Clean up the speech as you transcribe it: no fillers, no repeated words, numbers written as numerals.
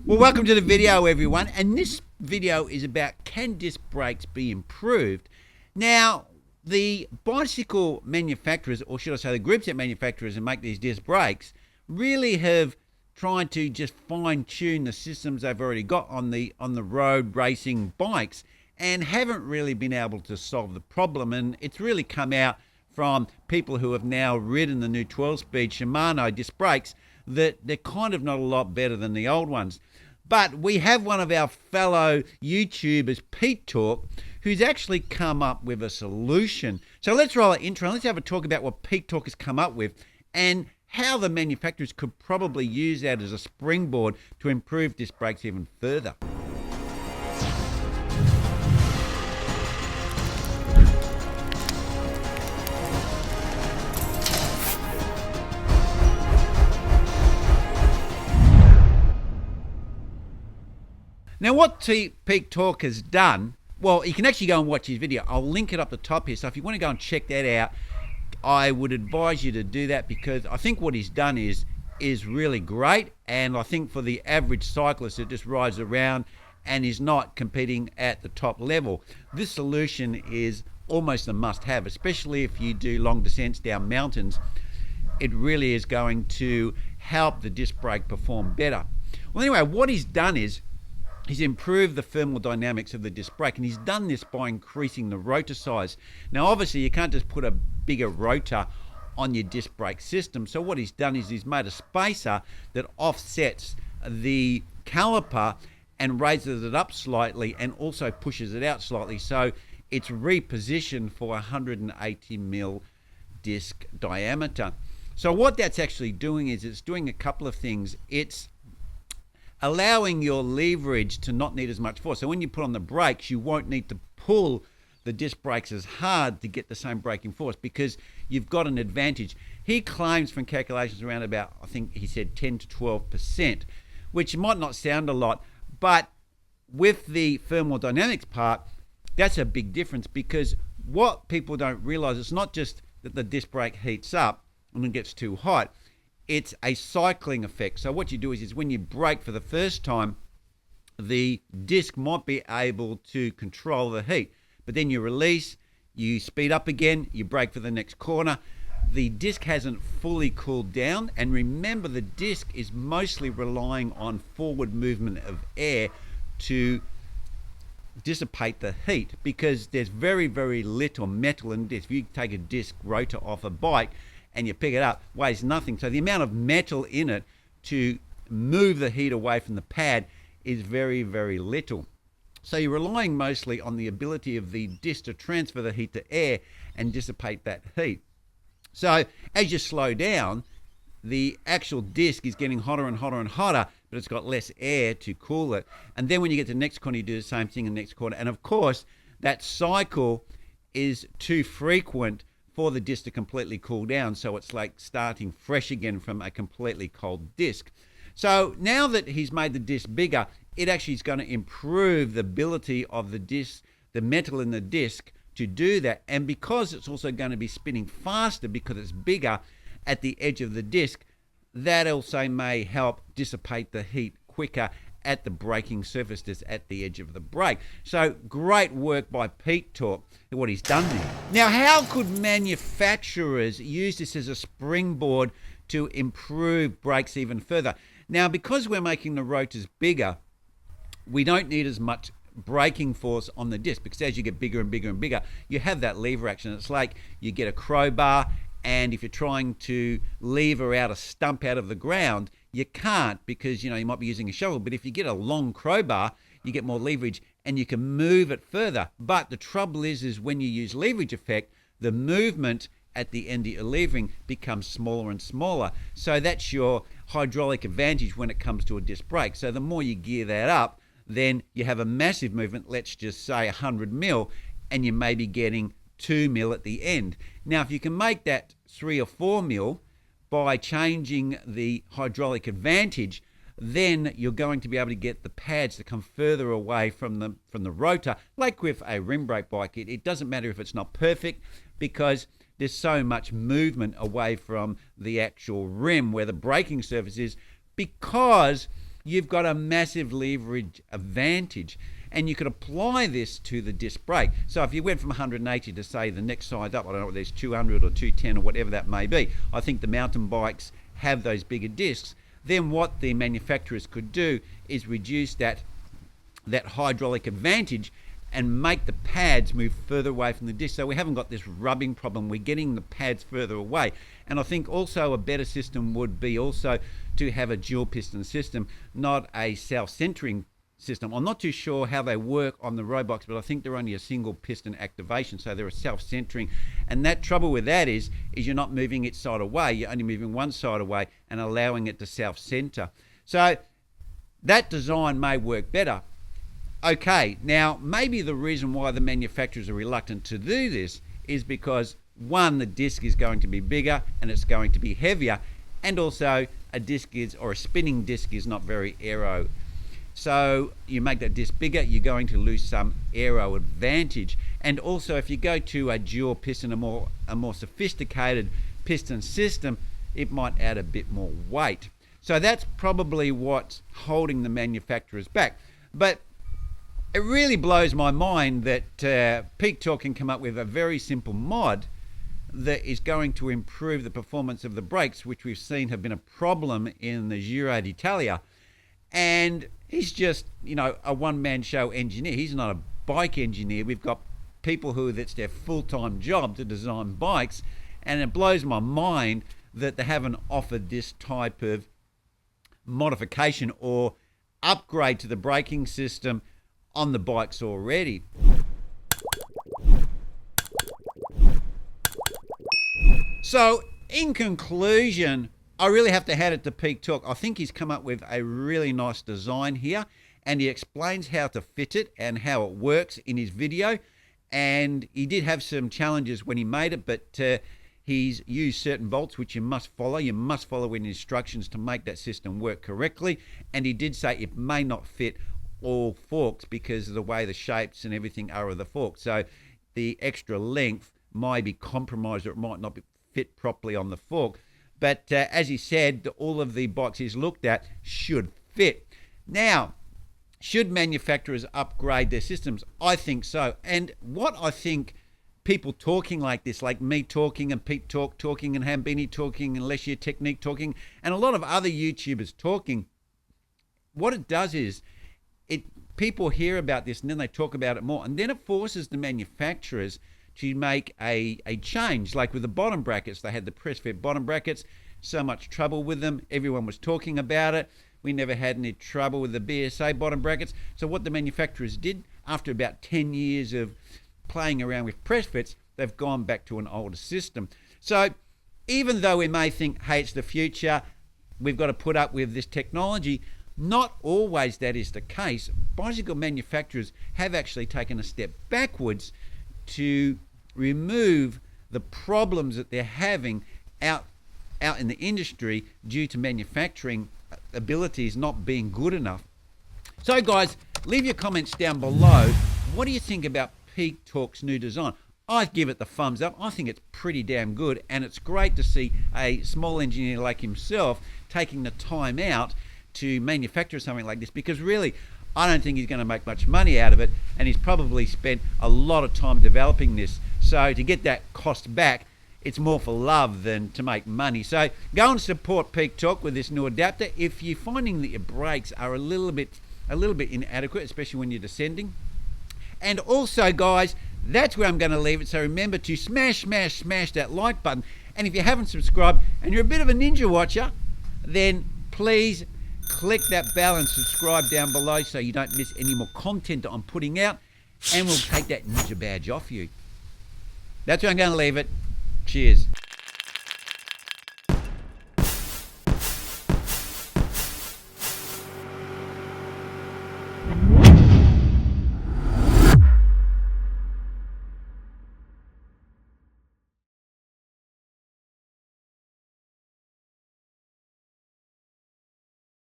Well, welcome to the video, everyone. And this video is about, can disc brakes be improved? Now, the bicycle manufacturers, or should I say the groups that manufacturers and make these disc brakes, really have tried to just fine-tune the systems they've already got on the road racing bikes, and haven't really been able to solve the problem. And it's really come out from people who have now ridden the new 12-speed Shimano disc brakes that they're kind of not a lot better than the old ones. But we have one of our fellow YouTubers, Pete Talk, who's actually come up with a solution. So let's roll our intro and let's have a talk about what Pete Talk has come up with and how the manufacturers could probably use that as a springboard to improve disc brakes even further. Now, what Pete Talk has done, well, you can actually go and watch his video. I'll link it up the top here. So if you want to go and check that out, I would advise you to do that, because I think what he's done is really great. And I think for the average cyclist that just rides around and is not competing at the top level, this solution is almost a must-have, especially if you do long descents down mountains. It really is going to help the disc brake perform better. Well, anyway, what he's done is he's improved the thermal dynamics of the disc brake, and he's done this by increasing the rotor size. Now, obviously, you can't just put a bigger rotor on your disc brake system. So what he's done is he's made a spacer that offsets the caliper and raises it up slightly and also pushes it out slightly. So it's repositioned for 180 mil disc diameter. So what that's actually doing is it's doing a couple of things. It's allowing your leverage to not need as much force. So when you put on the brakes, you won't need to pull the disc brakes as hard to get the same braking force, because you've got an advantage. He claims from calculations around about, I think he said 10 to 12%, which might not sound a lot, but with the thermodynamics part, that's a big difference, because what people don't realize, it's not just that the disc brake heats up and it gets too hot. It's a cycling effect. So what you do is when you brake for the first time, the disc might be able to control the heat, but then you release, you speed up again, you brake for the next corner. The disc hasn't fully cooled down, and remember, the disc is mostly relying on forward movement of air to dissipate the heat, because there's very, very little metal in disc. If you take a disc rotor off a bike and you pick it up, weighs nothing. So the amount of metal in it to move the heat away from the pad is very, very little. So you're relying mostly on the ability of the disc to transfer the heat to air and dissipate that heat. So as you slow down, the actual disc is getting hotter and hotter and hotter, but it's got less air to cool it. And then when you get to the next corner, you do the same thing in the next corner. And of course, that cycle is too frequent for the disc to completely cool down. So it's like starting fresh again from a completely cold disc. So now that he's made the disc bigger, it actually is going to improve the ability of the disc, the metal in the disc, to do that. And because it's also going to be spinning faster because it's bigger at the edge of the disc, that also may help dissipate the heat quicker at the braking surface that's at the edge of the brake. So great work by Pete Talk, what he's done there. Now, how could manufacturers use this as a springboard to improve brakes even further? Now, because we're making the rotors bigger, we don't need as much braking force on the disc, because as you get bigger and bigger and bigger, you have that lever action. It's like you get a crowbar, and if you're trying to lever out a stump out of the ground, you can't, because you might be using a shovel. But if you get a long crowbar, you get more leverage and you can move it further. But the trouble is when you use leverage effect, the movement at the end of your levering becomes smaller and smaller. So that's your hydraulic advantage when it comes to a disc brake. So the more you gear that up, then you have a massive movement, let's just say 100 mil, and you may be getting 2 mil at the end. Now, if you can make that 3 or 4 mil by changing the hydraulic advantage, then you're going to be able to get the pads to come further away from the rotor. Like with a rim brake bike, it doesn't matter if it's not perfect, because there's so much movement away from the actual rim where the braking surface is, because you've got a massive leverage advantage. And you could apply this to the disc brake. So if you went from 180 to, say, the next size up, I don't know, there's 200 or 210 or whatever that may be. I think the mountain bikes have those bigger discs. Then what the manufacturers could do is reduce that hydraulic advantage and make the pads move further away from the disc. So we haven't got this rubbing problem. We're getting the pads further away. And I think also a better system would be also to have a dual piston system, not a self-centering system. I'm not too sure how they work on the road bikes, but I think they're only a single piston activation, so they're a self-centering. And that trouble with that is you're not moving its side away, you're only moving one side away and allowing it to self-center. So that design may work better. Okay, now maybe the reason why the manufacturers are reluctant to do this is because, one, the disc is going to be bigger and it's going to be heavier, and also a spinning disc is not very aero. So you make that disc bigger, you're going to lose some aero advantage. And also, if you go to a dual piston, a more sophisticated piston system, it might add a bit more weight. So that's probably what's holding the manufacturers back. But it really blows my mind that Peak Torque can come up with a very simple mod that is going to improve the performance of the brakes, which we've seen have been a problem in the Giro d'Italia. And he's just, a one-man show engineer. He's not a bike engineer. We've got people that's their full-time job to design bikes, and it blows my mind that they haven't offered this type of modification or upgrade to the braking system on the bikes already. So, in conclusion, I really have to hand it to Peak Torque. I think he's come up with a really nice design here, and he explains how to fit it and how it works in his video. And he did have some challenges when he made it, but he's used certain bolts which you must follow. You must follow in instructions to make that system work correctly. And he did say it may not fit all forks because of the way the shapes and everything are of the fork. So the extra length might be compromised, or it might not fit properly on the fork. But as he said, all of the bikes he's looked at should fit. Now, should manufacturers upgrade their systems? I think so. And what I think people talking like this, like me talking and Pete talking and Hambini talking and Lesia Technique talking and a lot of other YouTubers talking, what it does is people hear about this and then they talk about it more, and then it forces the manufacturers to make a change. Like with the bottom brackets, they had the press fit bottom brackets, so much trouble with them, everyone was talking about it. We never had any trouble with the BSA bottom brackets. So what the manufacturers did, after about 10 years of playing around with press fits, they've gone back to an older system. So even though we may think, hey, it's the future, we've got to put up with this technology, not always that is the case. Bicycle manufacturers have actually taken a step backwards to remove the problems that they're having out in the industry due to manufacturing abilities not being good enough. So guys, leave your comments down below. What do you think about Peak Torque's new design? I give it the thumbs up. I think it's pretty damn good, and it's great to see a small engineer like himself taking the time out to manufacture something like this, because really I don't think he's going to make much money out of it, and he's probably spent a lot of time developing this. So to get that cost back, it's more for love than to make money. So go and support Peak Torque with this new adapter. If you're finding that your brakes are a little bit inadequate, especially when you're descending. And also guys, that's where I'm going to leave it. So remember to smash that like button. And if you haven't subscribed and you're a bit of a ninja watcher, then please click that bell and subscribe down below so you don't miss any more content that I'm putting out, and we'll take that ninja badge off you. That's where I'm going to leave it. Cheers.